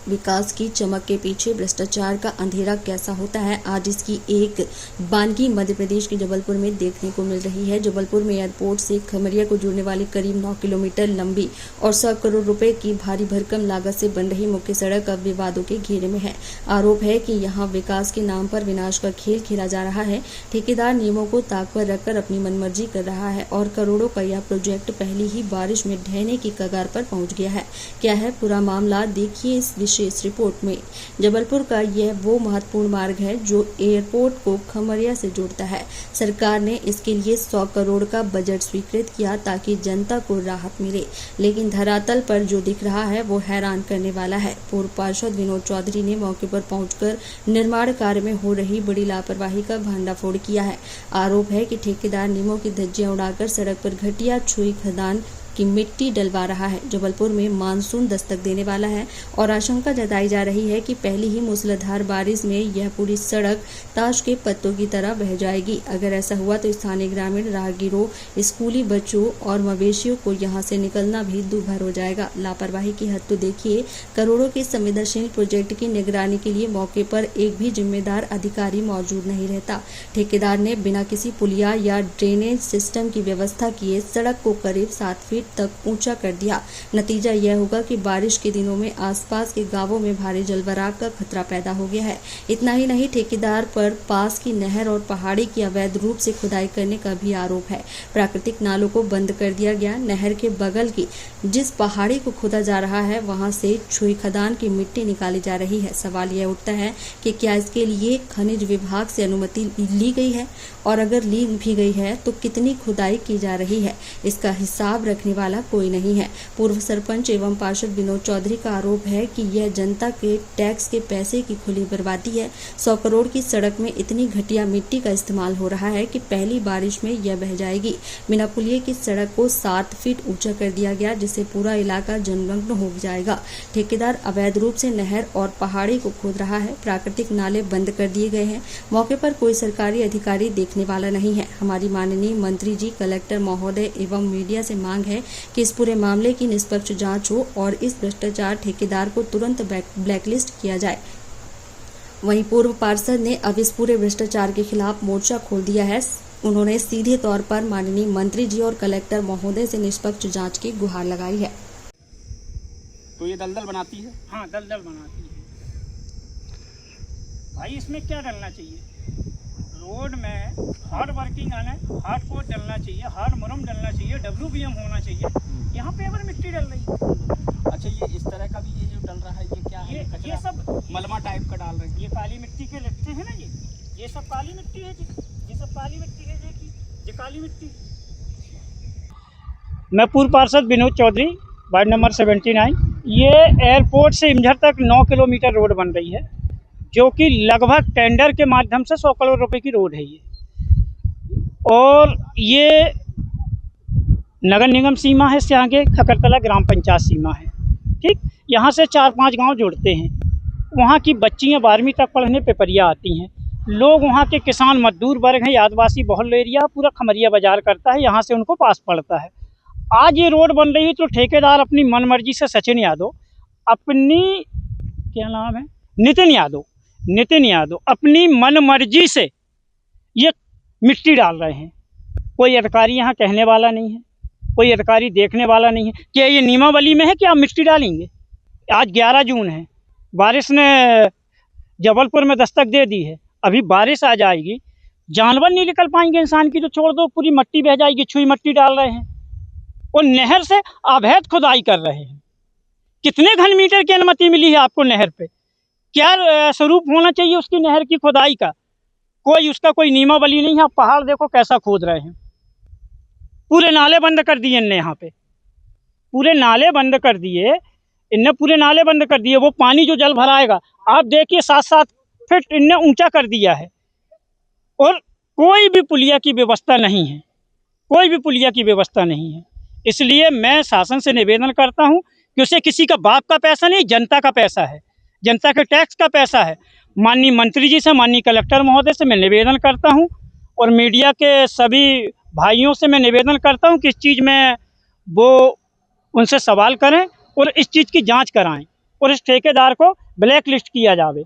विकास की चमक के पीछे भ्रष्टाचार का अंधेरा कैसा होता है, आज इसकी एक बानगी मध्य प्रदेश के जबलपुर में देखने को मिल रही है। जबलपुर में एयरपोर्ट से खमरिया को जोड़ने वाली करीब 9 किलोमीटर लंबी और 100 करोड़ रुपए की भारी भरकम लागत से बन रही मुख्य सड़क अब विवादों के घेरे में है। आरोप है कि यहां विकास के नाम पर विनाश का खेल खेला जा रहा है। ठेकेदार नियमों को ताक पर रखकर अपनी मनमर्जी कर रहा है और करोड़ों का यह प्रोजेक्ट पहली ही बारिश में ढहने की कगार पर पहुंच गया है। क्या है पूरा मामला, देखिए इस विशेष रिपोर्ट में। जबलपुर का यह वो महत्वपूर्ण मार्ग है जो एयरपोर्ट को खमरिया से जोड़ता है। सरकार ने इसके लिए 100 करोड़ का बजट स्वीकृत किया ताकि जनता को राहत मिले, लेकिन धरातल पर जो दिख रहा है वो हैरान करने वाला है। पूर्व पार्षद विनोद चौधरी ने मौके पर पहुंचकर निर्माण कार्य में हो रही बड़ी लापरवाही का भंडाफोड़ किया है। आरोप है कि ठेकेदार नियमों की धज्जियां उड़ाकर सड़क पर घटिया छुई खदान की मिट्टी डलवा रहा है। जबलपुर में मानसून दस्तक देने वाला है और आशंका जताई जा रही है कि पहली ही मूसलाधार बारिश में यह पूरी सड़क ताश के पत्तों की तरह बह जाएगी। अगर ऐसा हुआ तो स्थानीय ग्रामीण, राहगीरों, स्कूली बच्चों और मवेशियों को यहां से निकलना भी दूभर हो जाएगा। लापरवाही की हद तो देखिए। करोड़ों के संवेदनशील प्रोजेक्ट की निगरानी के लिए मौके पर एक भी जिम्मेदार अधिकारी मौजूद नहीं रहता। ठेकेदार ने बिना किसी पुलिया या ड्रेनेज सिस्टम की व्यवस्था किए सड़क को करीब 7 फीट तक ऊंचा कर दिया। नतीजा यह होगा कि बारिश के दिनों में आसपास के गांवों में भारी जलभराव का खतरा पैदा हो गया है। इतना ही नहीं, ठेकेदार पर पास की नहर और पहाड़ी की अवैध रूप से खुदाई करने का भी आरोप है। प्राकृतिक नालों को बंद कर दिया गया। नहर के बगल की जिस पहाड़ी को खोदा जा रहा है वहां से छुई खदान की मिट्टी निकाली जा रही है। सवाल यह उठता है कि क्या इसके लिए खनिज विभाग से अनुमति ली गई है, और अगर ली भी गई है तो कितनी खुदाई की जा रही है, इसका हिसाब रखने वाला कोई नहीं है। पूर्व सरपंच एवं पार्षद विनोद चौधरी का आरोप है कि यह जनता के टैक्स के पैसे की खुली बर्बादी है। 100 करोड़ की सड़क में इतनी घटिया मिट्टी का इस्तेमाल हो रहा है कि पहली बारिश में यह बह जाएगी। बिना पुलिये की सड़क को 7 फीट ऊंचा कर दिया गया, जिससे पूरा इलाका जलमग्न हो जाएगा। ठेकेदार अवैध रूप से नहर और पहाड़ी को खोद रहा है। प्राकृतिक नाले बंद कर दिए गए हैं। मौके पर कोई सरकारी अधिकारी देखने वाला नहीं है। हमारी माननीय मंत्री जी, कलेक्टर महोदय एवं मीडिया से मांग है कि इस पूरे मामले की निष्पक्ष जांच हो और इस भ्रष्टाचार ठेकेदार को तुरंत ब्लैकलिस्ट किया जाए। वहीं पूर्व पार्षद ने अब इस पूरे भ्रष्टाचार के खिलाफ मोर्चा खोल दिया है। उन्होंने सीधे तौर पर माननीय मंत्री जी और कलेक्टर महोदय से निष्पक्ष जांच की गुहार लगाई है। तो ये दलदल बनाती है? हाँ, दलदल बनाती है। भाई इसमें क्या डलना चाहिए? रोड में हार्ड वर्किंग हार्ड कोट डलना चाहिए, हार्ड मुरम डलना चाहिए, WBM होना चाहिए। यहाँ पे अगर मिट्टी डल रही है। अच्छा, ये इस तरह का भी ये जो डल रहा है, ये क्या है? ये सब मलमा टाइप का डाल रहे हैं। ये काली मिट्टी के लगते हैं ना, ये सब काली मिट्टी है जी। ये सब काली मिट्टी है जी, ये काली मिट्टी। मैं पूर्व पार्षद विनोद चौधरी, वार्ड नंबर 79। ये एयरपोर्ट से इंझर तक 9 किलोमीटर रोड बन रही है, जो कि लगभग टेंडर के माध्यम से 100 करोड़ रुपए की रोड है ये। और ये नगर निगम सीमा है, इससे आगे खकरतला ग्राम पंचायत सीमा है। ठीक, यहाँ से 4-5 गांव जुड़ते हैं। वहाँ की बच्चियाँ 12वीं तक पढ़ने पेपरिया आती हैं। लोग वहाँ के किसान मजदूर वर्ग हैं, आदिवासी बहुल एरिया, पूरा खमरिया बाजार करता है, यहाँ से उनको पास पड़ता है। आज ये रोड बन रही है तो ठेकेदार अपनी मनमर्जी से, सचिन यादव अपनी, क्या नाम है, नितिन यादव अपनी मनमर्जी से ये मिट्टी डाल रहे हैं। कोई अधिकारी यहाँ कहने वाला नहीं है, कोई अधिकारी देखने वाला नहीं है। क्या ये नियमावली में है कि आप मिट्टी डालेंगे? आज 11 जून है, बारिश ने जबलपुर में दस्तक दे दी है। अभी बारिश आ जाएगी, जानवर नहीं निकल पाएंगे, इंसान की तो छोड़ दो, पूरी मिट्टी बह जाएगी। छुई मिट्टी डाल रहे हैं और नहर से अवैध खुदाई कर रहे हैं। कितने घन मीटर की अनुमति मिली है आपको नहर पे? क्या स्वरूप होना चाहिए उसकी नहर की खुदाई का? उसका कोई नियमावली नहीं है। आप पहाड़ देखो कैसा खोद रहे हैं। पूरे नाले बंद कर दिए इनने, यहाँ पे पूरे नाले बंद कर दिए इनने, पूरे नाले बंद कर दिए। वो पानी जो जल भराएगा, आप देखिए 7-7 फीट इनने ऊंचा कर दिया है। और कोई भी पुलिया की व्यवस्था नहीं है, कोई भी पुलिया की व्यवस्था नहीं है। इसलिए मैं शासन से निवेदन करता हूँ कि उसे किसी का बाप का पैसा नहीं, जनता का पैसा है, जनता के टैक्स का पैसा है। माननीय मंत्री जी से, माननीय कलेक्टर महोदय से मैं निवेदन करता हूं और मीडिया के सभी भाइयों से मैं निवेदन करता हूं कि इस चीज़ में वो उनसे सवाल करें और इस चीज़ की जांच कराएं। और इस ठेकेदार को ब्लैक लिस्ट किया जावे।